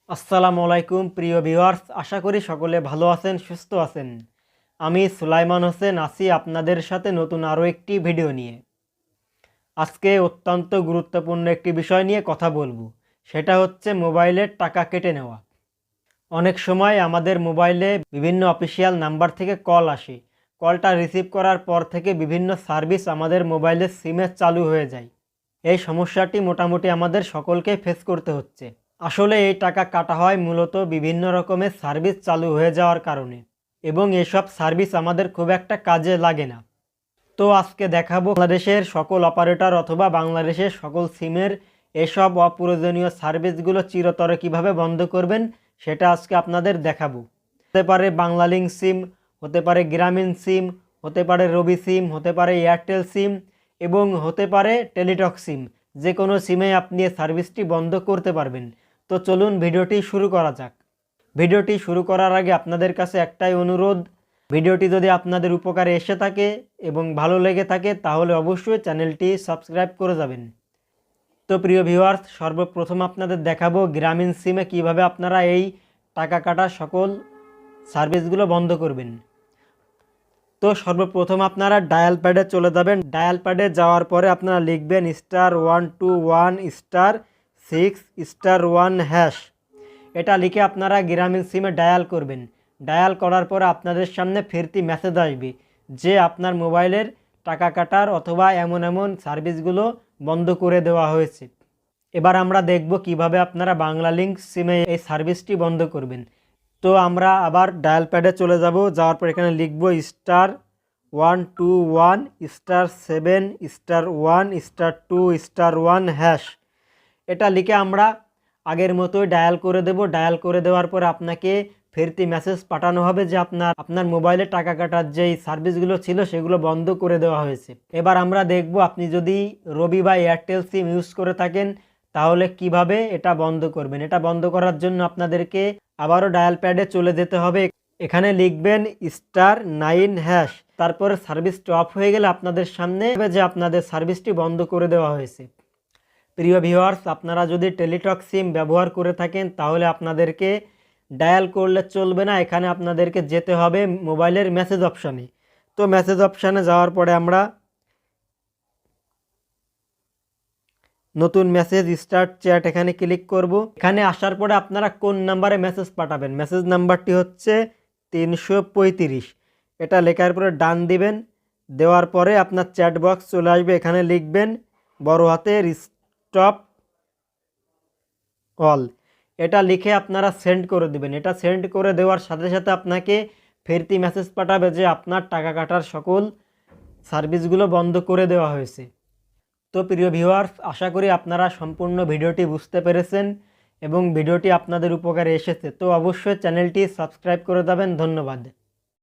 আসসালামু আলাইকুম প্রিয় ভিউয়ার্স, আশা করি সকলে ভালো আছেন, সুস্থ আছেন। আমি সুলাইমান হোসেন আছি আপনাদের সাথে নতুন আরও একটি ভিডিও নিয়ে। আজকে অত্যন্ত গুরুত্বপূর্ণ একটি বিষয় নিয়ে কথা বলবো, সেটা হচ্ছে মোবাইলের টাকা কেটে নেওয়া। অনেক সময় আমাদের মোবাইলে বিভিন্ন অফিসিয়াল নাম্বার থেকে কল আসে। কলটা রিসিভ করার পর থেকে বিভিন্ন সার্ভিস আমাদের মোবাইলের সিমে চালু হয়ে যায়। এই সমস্যাটি মোটামুটি আমাদের সকলকেই ফেস করতে হচ্ছে। আসলে এই টাকা কাটা হয় মূলত বিভিন্ন রকমের সার্ভিস চালু হয়ে যাওয়ার কারণে, এবং এসব সার্ভিস আমাদের খুব একটা কাজে লাগে না। তো আজকে দেখাবো বাংলাদেশের সকল অপারেটর অথবা বাংলাদেশের সকল সিমের এসব অপ্রয়োজনীয় সার্ভিসগুলো চিরতরে কিভাবে বন্ধ করবেন সেটা আজকে আপনাদের দেখাবো। হতে পারে বাংলালিংক সিম, হতে পারে গ্রামীণ সিম, হতে পারে রবি সিম, হতে পারে এয়ারটেল সিম এবং হতে পারে টেলিটক সিম। যে কোনো সিমে আপনি এই সার্ভিসটি বন্ধ করতে পারবেন। তো চলুন ভিডিওটি শুরু করা যাক। ভিডিওটি শুরু করার আগে আপনাদের কাছে একটাই অনুরোধ, ভিডিওটি যদি আপনাদের উপকারে এসে থাকে এবং ভালো লেগে থাকে তাহলে অবশ্যই চ্যানেলটি সাবস্ক্রাইব করে যাবেন। তো প্রিয় ভিউয়ার্স, সর্বপ্রথম আপনাদের দেখাবো গ্রামীণ সিমে কিভাবে আপনারা এই টাকা কাটা সকল সার্ভিসগুলো বন্ধ করবেন। তো সর্বপ্রথম আপনারা ডায়াল প্যাডে চলে যাবেন। ডায়াল প্যাডে যাওয়ার পরে আপনারা লিখবেন *121*6*1#। এটা লিখে আপনারা গ্রামীণ সিমে ডায়াল করবেন। ডায়াল করার পরে আপনাদের সামনে ফিরতি মেসেজ আসবে যে আপনার মোবাইলের টাকা কাটার অথবা এমন এমন সার্ভিসগুলো বন্ধ করে দেওয়া হয়েছে। এবার আমরা দেখব কিভাবে আপনারা বাংলালিংক সিমে এই সার্ভিসটি বন্ধ করবেন। তো আমরা আবার ডায়াল প্যাডে চলে যাব। যাওয়ার পর এখানে লিখব *121*7*1*2*1#। এটা লিখে আমরা আগের মতোই ডায়াল করে দেব। ডায়াল করে দেওয়ার পর আপনাকে ফিরতি মেসেজ পাঠানো হবে যে আপনার মোবাইলে টাকা কাটার যেই সার্ভিসগুলো ছিল সেগুলো বন্ধ করে দেওয়া হয়েছে। এবার আমরা দেখব আপনি যদি রবি বা এয়ারটেল সিম ইউজ করে থাকেন তাহলে কিভাবে এটা বন্ধ করবেন। এটা বন্ধ করার জন্য আপনাদেরকে আবারও ডায়াল প্যাডে চলে যেতে হবে। এখানে লিখবেন *9#। তারপরে সার্ভিসটি অফ হয়ে গেলে আপনাদের সামনে যে আপনাদের সার্ভিসটি বন্ধ করে দেওয়া হয়েছে। প্রিয় ভিউয়ার্স, আপনারা যদি টেলিটক সিম ব্যবহার করে থাকেন তাহলে আপনাদেরকে ডায়াল করলে চলবে না। এখানে আপনাদেরকে যেতে হবে মোবাইলের মেসেজ অপশানে। তো মেসেজ অপশানে যাওয়ার পরে আমরা নতুন মেসেজ স্টার্ট চ্যাট এখানে ক্লিক করব। এখানে আসার পরে আপনারা কোন নাম্বারে মেসেজ পাঠাবেন, মেসেজ নাম্বারটি হচ্ছে 335। এটা লেখার পরে ডান দিবেন। দেওয়ার পরে আপনার চ্যাট বক্স চলে আসবে। এখানে লিখবেন বড় হাতের স্টপ অল। এটা লিখে আপনারা সেন্ড করে দিবেন। এটা সেন্ড করে দেওয়ার সাথে সাথে আপনাকে ফিরতি মেসেজ পাঠাবে যে আপনার টাকা কাটার সকল সার্ভিসগুলো বন্ধ করে দেওয়া হয়েছে। তো প্রিয় ভিউয়ার্স, আশা করি আপনারা সম্পূর্ণ ভিডিওটি বুঝতে পেরেছেন এবং ভিডিওটি আপনাদের উপকারে এসেছে। তো অবশ্যই চ্যানেলটি সাবস্ক্রাইব করে দেবেন। ধন্যবাদ।